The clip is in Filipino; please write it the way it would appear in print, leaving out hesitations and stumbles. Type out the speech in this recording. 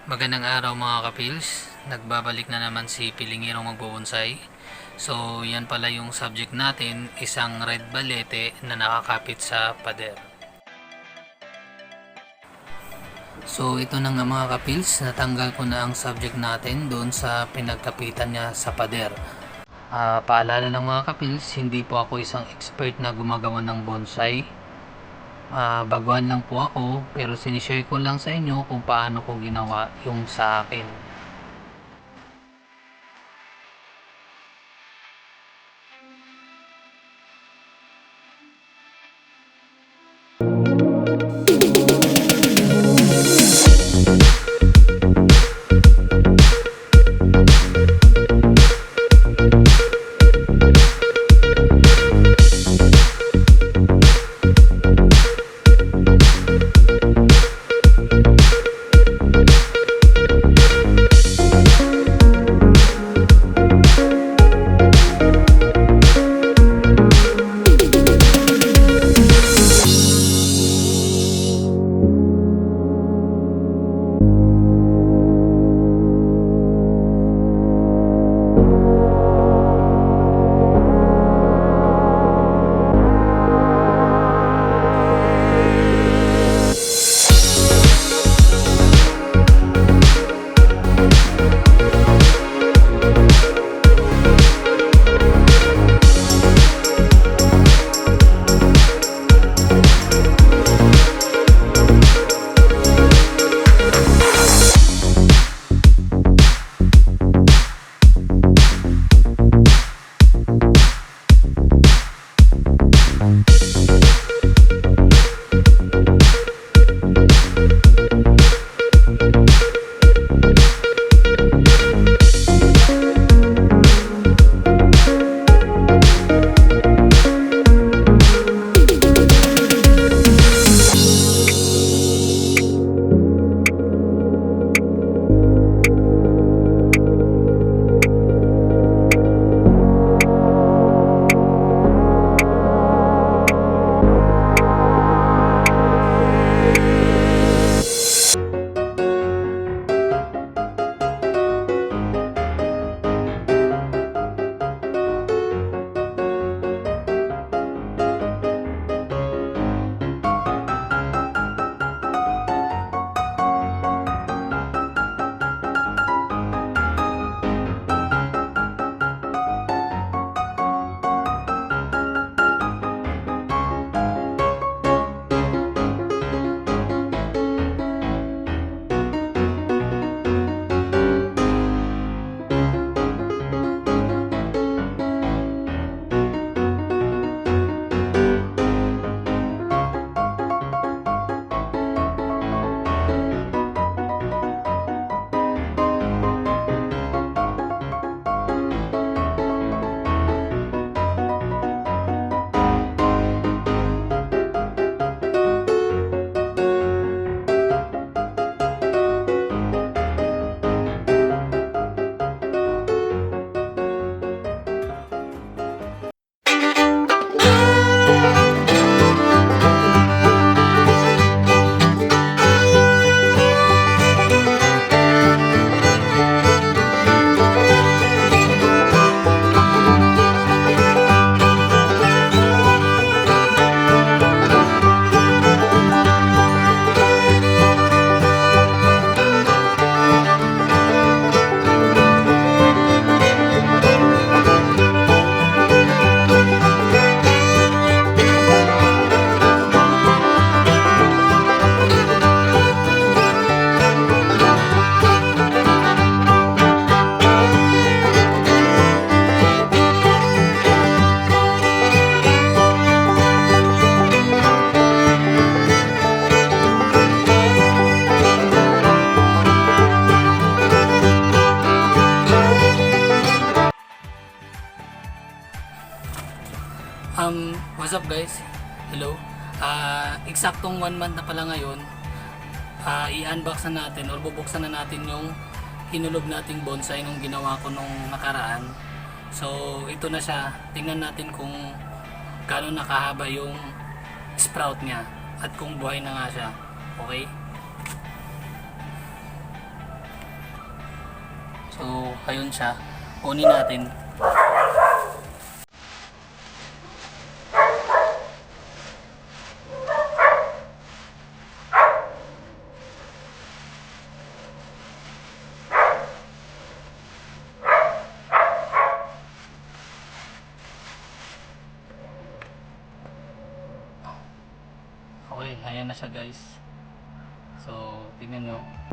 Magandang araw mga kapils. Nagbabalik na naman si Pilingirong magbubonsay. So yan pala yung subject natin, isang red balete na nakakapit sa pader. So ito na nga mga kapils, natanggal ko na ang subject natin doon sa pinagkapitan niya sa pader. Paalala ng mga kapils, hindi po ako isang expert na gumagawa ng bonsai. Baguhan lang po ako, pero sinishare ko lang sa inyo kung paano ko ginawa yung sa akin. What's up guys? Hello. Eksaktong 1 month na pala ngayon. I-unbox na natin or bubuksan na natin yung hinulog nating bonsai nung ginawa ko nung nakaraan. So ito na siya. Tingnan natin kung gaano nakahaba yung sprout niya at kung buhay na nga siya. Okay? So, ayun siya. Kunin natin. Okay, ayan na siya guys. So, tingnan nyo.